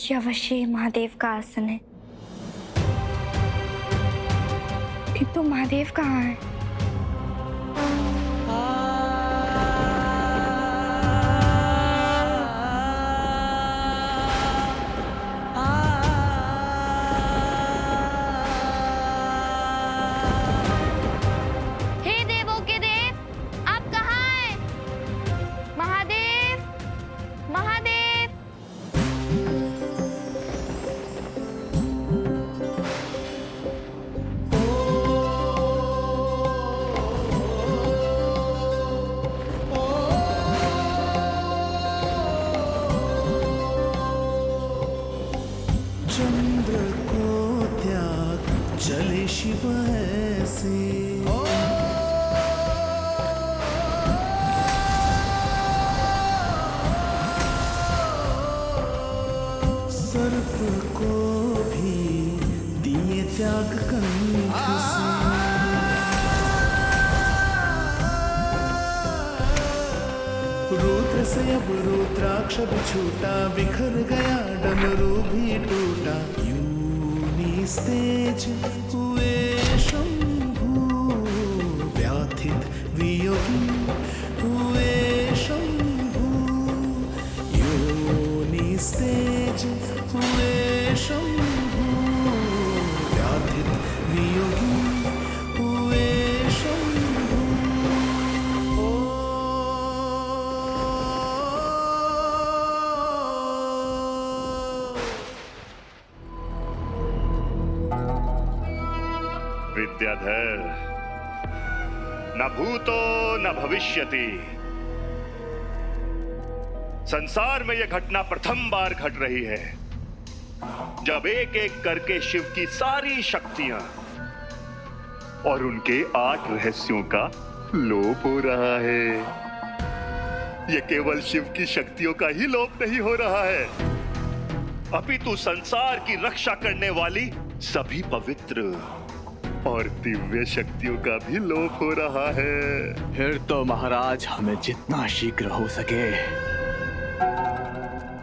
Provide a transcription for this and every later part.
ये अवश्य महादेव का आसन है, किंतु महादेव कहाँ है? हे देवों के देव, आप कहाँ हैं? महादेव, महादेव। चंद्र को त्याग चले शिव ऐसे, सर्प को भी दिए त्याग कंठ से। रुद्र से अब रुद्राक्ष भी छूटा, बिखर गया डमरू भी टूटा। यूनी तेज हुए शंभु, व्याथित वियोगी हुए शंभु। यूनी तेज हुए शंभु, व्याथित वियोगी हुए शंभु। विद्याधर, न भूतो न भविष्यति। संसार में यह घटना प्रथम बार घट रही है जब एक एक करके शिव की सारी शक्तियां और उनके 8 रहस्यों का लोप हो रहा है। यह केवल शिव की शक्तियों का ही लोप नहीं हो रहा है, अपितु संसार की रक्षा करने वाली सभी पवित्र और दिव्य शक्तियों का भी लोप हो रहा है। फिर तो महाराज हमें जितना शीघ्र हो सके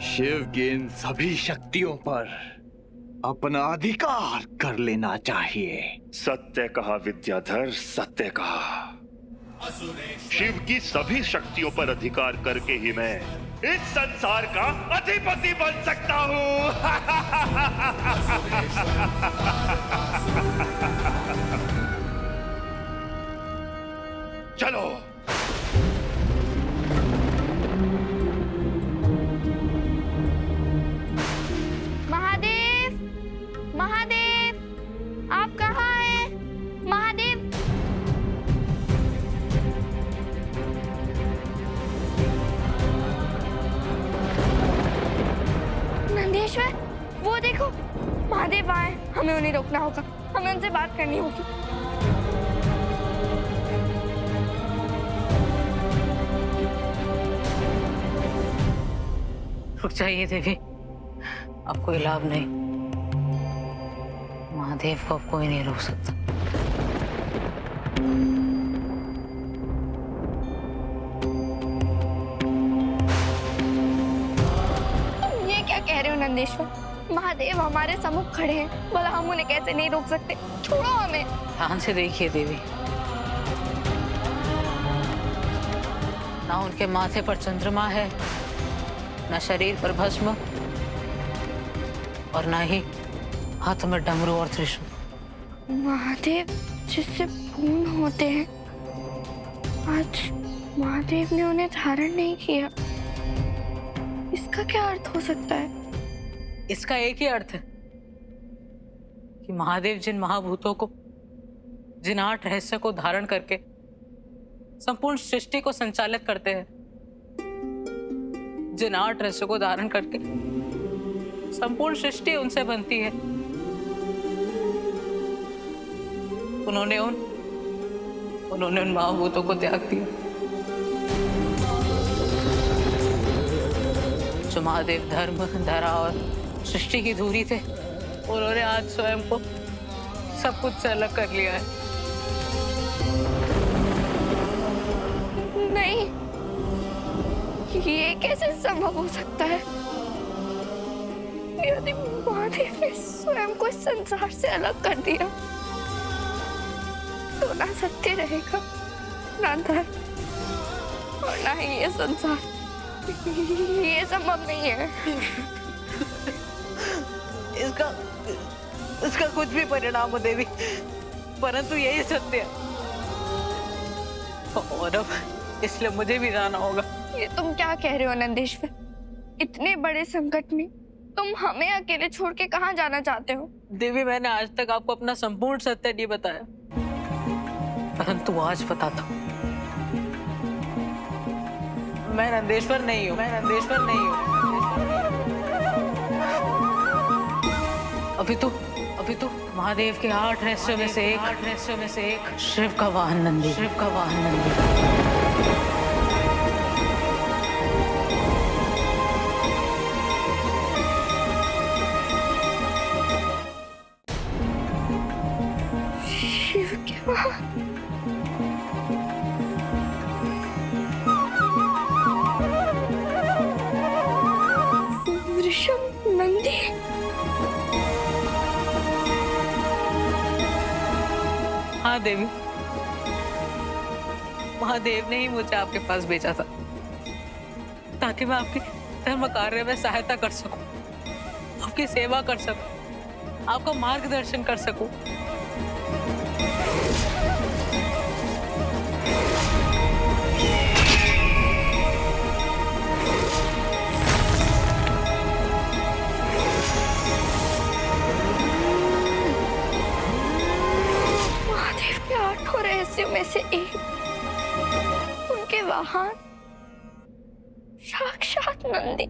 शिव की इन सभी शक्तियों पर अपना अधिकार कर लेना चाहिए। सत्य कहा विद्याधर, सत्य कहा। शिव की सभी शक्तियों पर अधिकार करके ही मैं इस संसार का अधिपति बन सकता हूँ। चलो। महादेव, महादेव, आप कहाँ हैं? महादेव। नंदेश्वर, वो देखो, महादेव आए। हमें उन्हें रोकना होगा, हमें उनसे बात करनी होगी। रुक जाइए देवी, अब कोई लाभ नहीं। महादेव को अब कोई नहीं रोक सकता। ये क्या कह रहे हो नंदेश्वर? महादेव हमारे सम्मुख खड़े हैं, भला हम उन्हें कैसे नहीं रोक सकते? छोड़ो हमें। ध्यान से देखिए देवी, ना उनके माथे पर चंद्रमा है, न शरीर पर भस्म, और ना ही हाथ में डमरू और त्रिशूल। महादेव जिससे पूर्ण होते हैं, आज महादेव ने उन्हें धारण नहीं किया। इसका क्या अर्थ हो सकता है? इसका एक ही अर्थ है कि महादेव जिन महाभूतों को, जिन 8 रहस्य को धारण करके संपूर्ण सृष्टि को संचालित करते हैं, जिन 8 रहस्यों को धारण करके संपूर्ण सृष्टि उनसे बनती है, उन्होंने उन महाभूतों को त्याग दिया जो महादेव धर्म, धरा और सृष्टि की धुरी थे। उन्होंने आज स्वयं को सब कुछ से अलग कर लिया है। नहीं, ये कैसे संभव हो सकता है? यदि महादेव ने स्वयं को इस संसार से अलग कर दिया तो ना सत्य रहेगा, ना धर्म, और ना ही ये संसार। ये संभव नहीं है। इसका कुछ भी परिणाम हो देवी, परंतु यही सत्य है। और अब इसलिए मुझे भी जाना होगा। ये तुम क्या कह रहे हो नंदेश्वर? इतने बड़े संकट में तुम हमें अकेले छोड़ के कहाँ जाना चाहते हो? देवी, मैंने आज तक आपको अपना संपूर्ण सत्य नहीं बताया, परंतु आज बताता हूँ। मैं नंदेश्वर नहीं हूँ, मैं नंदेश्वर नहीं हूँ। अभी तो महादेव के 8 रहस्यों में से एक शिव का वाहन नंदी, शिव का वाहन नंदी। शिव के वाहन। वृषभ नंदी। हाँ देवी, महादेव ने ही मुझे आपके पास भेजा था ताकि मैं आपकी धर्म कार्य में सहायता कर सकूं, आपकी सेवा कर सकूं, आपका मार्गदर्शन कर सकूं। रहस्यों में से एक, उनके वाहन साक्षात नंदी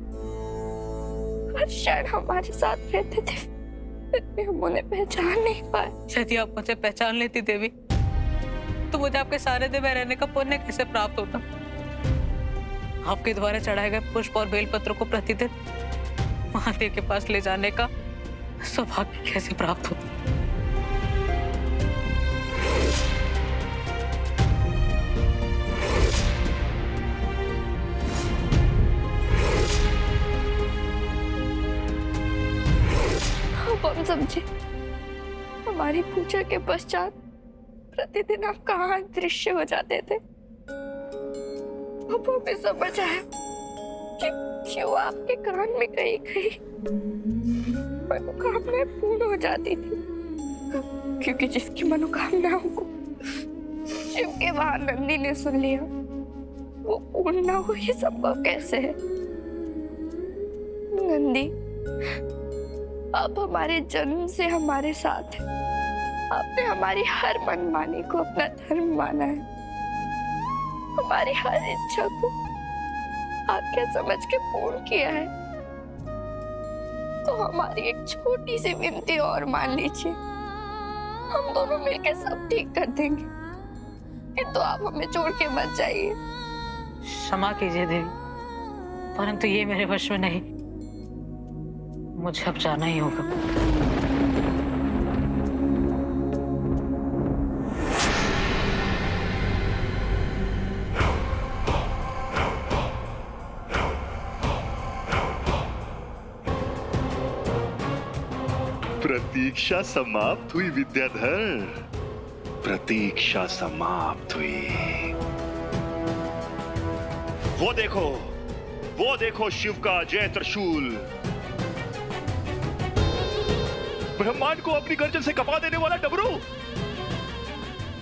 हर क्षण हमारे साथ रहते थे, फिर भी हम उन्हें पहचान नहीं पाए। यदि आप मुझे पहचान लेती देवी, तो मुझे आपके सारे दिन में रहने का पुण्य कैसे प्राप्त होता? आपके द्वारा चढ़ाए गए पुष्प और बेलपत्र को प्रतिदिन महादेव के पास ले जाने का सौभाग्य कैसे प्राप्त होता? हम समझे, हमारी पूजा के पश्चात प्रतिदिन आप कहाँ दृश्य हो जाते थे। अब हमें समझ आया कि क्यों आपके कान में कहीं कहीं मनोकामनाएं पूर्ण हो जाती थी, क्योंकि जिसकी मनोकामनाओं को शिव के वाहन नंदी ने सुन लिया, वो पूर्ण ना हो ये संभव कैसे है? नंदी, आप हमारे जन्म से हमारे साथ हैं। आपने हमारी हर मनमानी को अपना धर्म माना है, हमारी हर इच्छा को आज्ञा समझ के पूर्ण किया है। तो हमारी एक छोटी सी विनती और मान लीजिए, हम दोनों मिलकर सब ठीक कर देंगे, किंतु आप हमें छोड़ के मत जाइए। क्षमा कीजिए देवी, परंतु ये मेरे वश में नहीं। मुझे अब जाना ही होगा। प्रतीक्षा समाप्त हुई विद्याधर, प्रतीक्षा समाप्त हुई। वो देखो शिव का जय त्रिशूल, ब्रह्मांड को अपनी गर्जन से कपा देने वाला डमरू,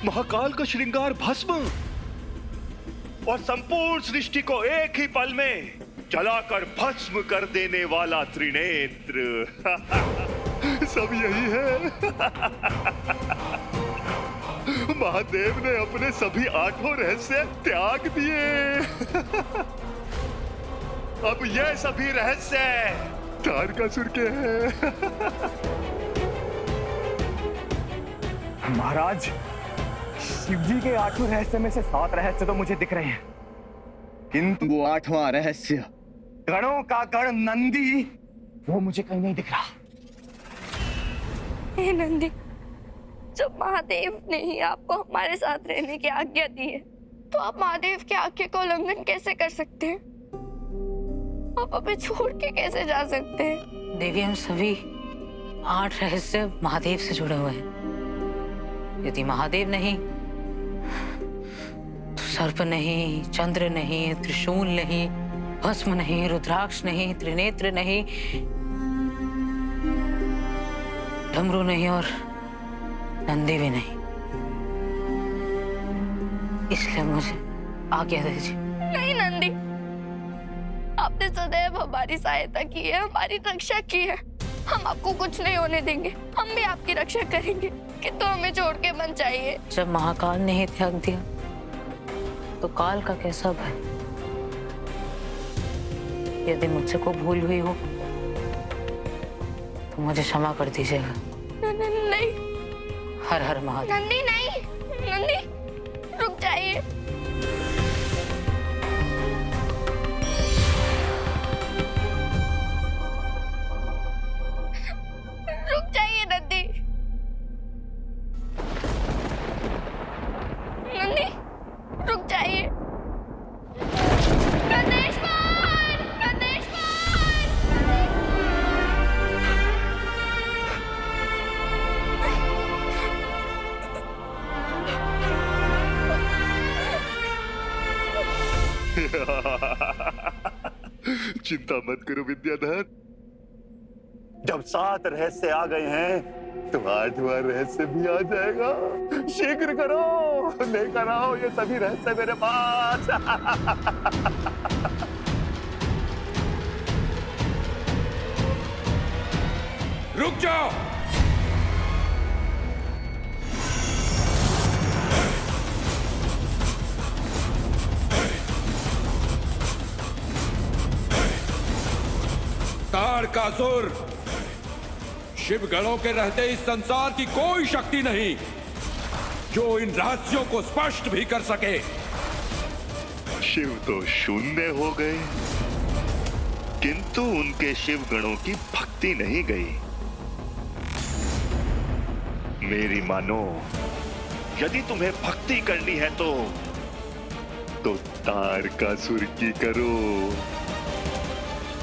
महाकाल का श्रृंगार भस्म और संपूर्ण सृष्टि को एक ही पल में जलाकर भस्म कर देने वाला त्रिनेत्र। सब यही है। महादेव ने अपने सभी 8 रहस्य त्याग दिए। अब ये सभी रहस्य तारकासुर के हैं। महाराज, शिवजी के 8 रहस्य में से 7 रहस्य तो मुझे दिख रहे हैं, किंतु वो 8वां रहस्य, गणों का गण नंदी, वो मुझे कहीं नहीं दिख रहा। हे नंदी, जब महादेव ने ही आपको हमारे साथ रहने की आज्ञा दी है, तो आप महादेव की आज्ञा का उल्लंघन कैसे कर सकते हैं? आप हमें छोड़ के कैसे जा सकते हैं? देवी, हम सभी 8 रहस्य महादेव से जुड़े हुए हैं। यदि महादेव नहीं तो सर्प नहीं, चंद्र नहीं, त्रिशूल नहीं, भस्म नहीं, रुद्राक्ष नहीं, त्रिनेत्र नहीं, डमरू नहीं और नंदी भी नहीं। इसलिए मुझे आज्ञा दीजिए। नहीं नंदी, आपने सदैव हमारी सहायता की है, हमारी रक्षा की है। हम आपको कुछ नहीं होने देंगे, हम भी आपकी रक्षा करेंगे, किंतु हमें छोड़ के मन चाहिए। जब महाकाल ने ही त्याग दिया तो काल का कैसा भय? यदि मुझसे कोई भूल हुई हो तो मुझे क्षमा कर दीजिएगा। नहीं हर हर महादेव। नंदी, नहीं नंदी, रुक जाइए। रुक जाइए नंदी। नंदी, रुक जाइए। गणेश्वर, गणेश्वर। चिंता मत करो विद्याधर, जब 7 रहस्य आ गए हैं तो 8वां रहस्य भी आ जाएगा। शीघ्र करो, लेकर आओ ये सभी रहस्य मेरे पास। रुक जाओ। तारकासुर, शिव गणों के रहते इस संसार की कोई शक्ति नहीं जो इन रहस्यों को स्पष्ट भी कर सके। शिव तो शून्य हो गए, किंतु उनके शिव गणों की भक्ति नहीं गई। मेरी मानो, यदि तुम्हें भक्ति करनी है तो तारकासुर की करो,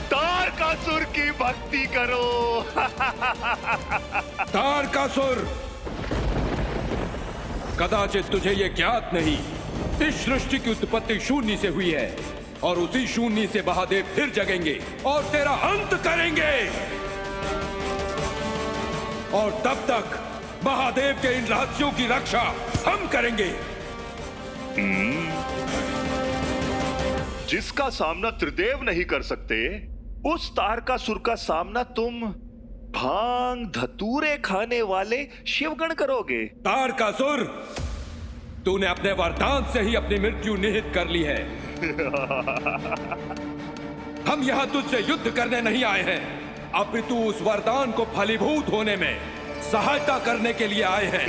तारकासुर की भक्ति करो। तारकासुर, कदाचित तुझे ये ज्ञात नहीं, इस सृष्टि की उत्पत्ति शून्य से हुई है और उसी शून्य से महादेव फिर जगेंगे और तेरा अंत करेंगे। और तब तक महादेव के इन रहस्यों की रक्षा हम करेंगे। जिसका सामना त्रिदेव नहीं कर सकते, उस तारकासुर का सामना तुम भांग धतूरे खाने वाले शिवगण करोगे। तारकासुर, तूने अपने वरदान से ही अपनी मृत्यु निहित कर ली है। हम यहां तुझसे युद्ध करने नहीं आए हैं, अपितु उस वरदान को फलीभूत होने में सहायता करने के लिए आए हैं।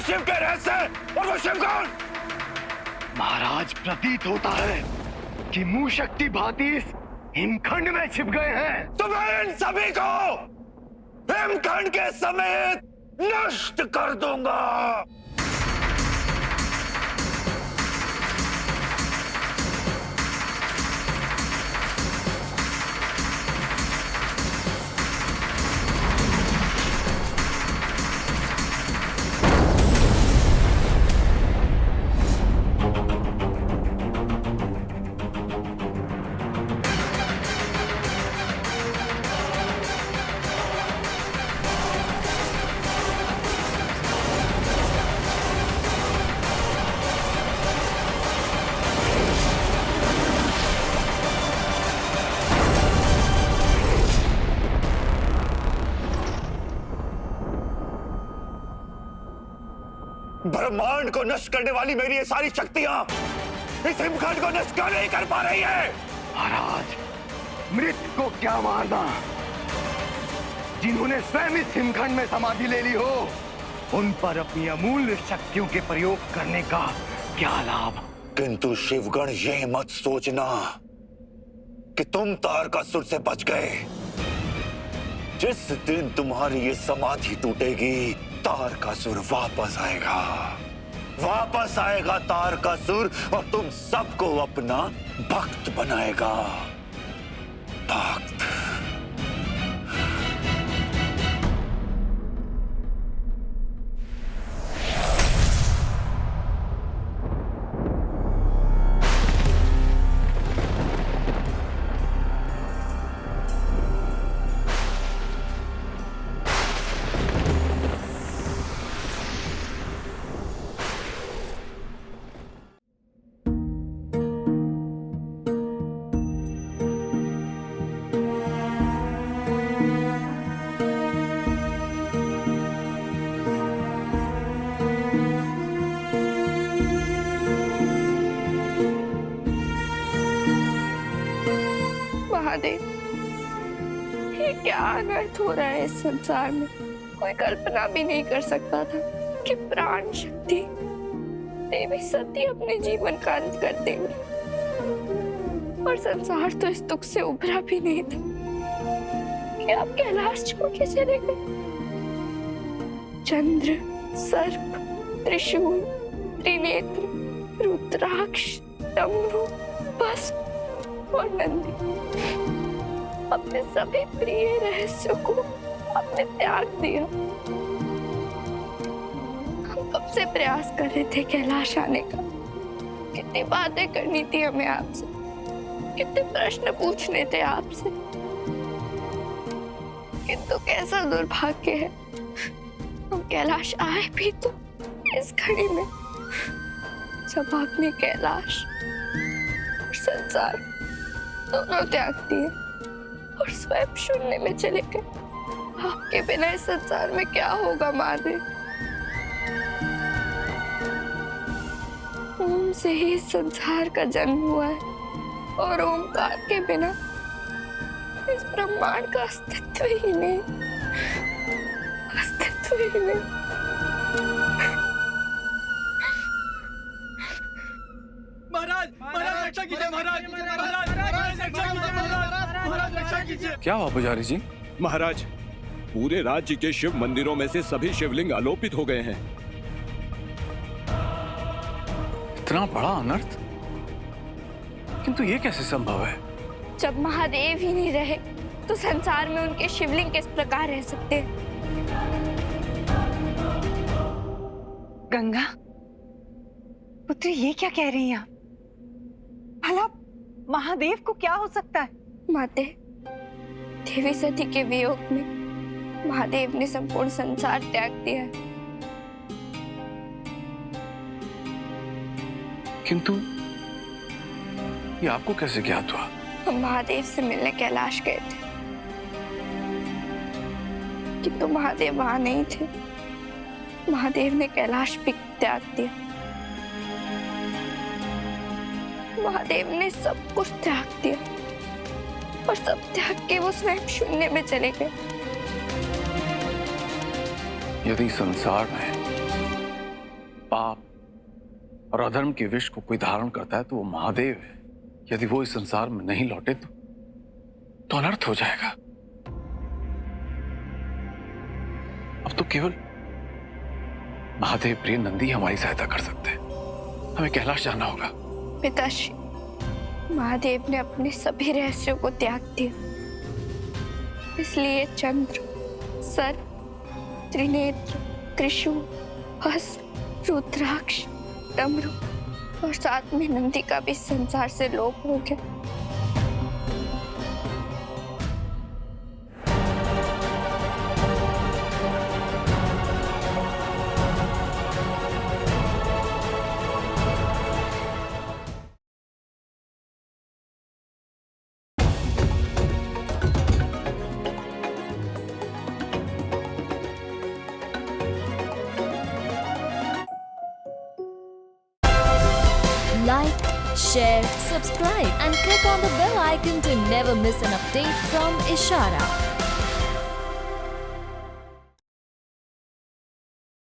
शिव के रहस्य और वो शिव कौन? महाराज, प्रतीत होता है कि मुंह शक्ति भांति इस हिमखंड में छिप गए हैं। तो मैं इन सभी को हिमखंड के समेत नष्ट कर दूंगा। ब्रह्मांड को नष्ट करने वाली मेरी ये सारी शक्तियां इस हिमखंड को नष्ट क्यों नहीं कर पा रही है? महाराज, मृत को क्या मारना? जिन्होंने स्वयं इस हिमखंड में समाधि ले ली हो, उन पर अपनी अमूल्य शक्तियों के प्रयोग करने का क्या लाभ? किंतु शिवगण ये मत सोचना कि तुम तारकासुर से बच गए। जिस दिन तुम्हारी ये समाधि टूटेगी, तारकासुर वापस आएगा। वापस आएगा तारकासुर और तुम सबको अपना भक्त बनाएगा। भक्त। महादेव, ये क्या अनर्थ हो रहा है इस संसार में। कोई कल्पना भी नहीं कर सकता था कि प्राण शक्ति देवी सती अपने जीवन का अंत कर देंगी, और संसार तो इस दुख से उभरा भी नहीं था कि आप कैलाश छोड़ के चले गए। चंद्र, सर्प, त्रिशूल, त्रिनेत्र, रुद्राक्ष, डमरू, भस्म और नंदी, अपने सभी प्रिय रहस्यों को आपने त्याग दिया। हम कब से प्रयास कर रहे थे कैलाश आने का, कितनी बातें करनी थी हमें आपसे, कितने प्रश्न पूछने थे आपसे, किंतु कैसा दुर्भाग्य है, हम कैलाश आए भी तो इस घड़ी में जब आपने कैलाश और संसार दोनों त्याग दिए और स्वयं शून्य में चले गए। आपके बिना इस संसार में क्या होगा महादेव? ओम से ही इस संसार का जन्म हुआ है, और ओमकार के बिना इस ब्रह्मांड का अस्तित्व ही नहीं, अस्तित्व ही नहीं। क्या हुआ पुजारी जी? महाराज, पूरे राज्य के शिव मंदिरों में से सभी शिवलिंग आलोपित हो गए हैं। इतना बड़ा अनर्थ? किंतु ये कैसे संभव है? जब महादेव ही नहीं रहे तो संसार में उनके शिवलिंग किस प्रकार रह सकते हैं? गंगा पुत्री, ये क्या कह रही हैं आप? भला महादेव को क्या हो सकता है? माते, देवी सती के वियोग में महादेव ने संपूर्ण संसार त्याग दिया है। किंतु ये आपको कैसे ज्ञात हुआ? हम महादेव से मिलने कैलाश गए थे, किंतु महादेव वहां नहीं थे। महादेव ने कैलाश भी त्याग दिया। महादेव ने सब कुछ त्याग दिया, और सब त्याग के वो स्वयं शून्य में चले गए। यदि संसार में पाप और अधर्म के विष को कोई धारण करता है तो वो महादेव है। यदि वो इस संसार में नहीं लौटे तो अनर्थ हो जाएगा। अब तो केवल महादेव प्रिय नंदी हमारी सहायता कर सकते हैं। हमें कैलाश जाना होगा। पिताश्री, महादेव ने अपने सभी रहस्यों को त्याग दिया, इसलिए चंद्र, सर्प, त्रिनेत्र, त्रिशूल, भस्म, रुद्राक्ष, डमरू और साथ में नंदी का भी संसार से लोप हो गया। share, subscribe and click on the bell icon to never miss an update from Ishara.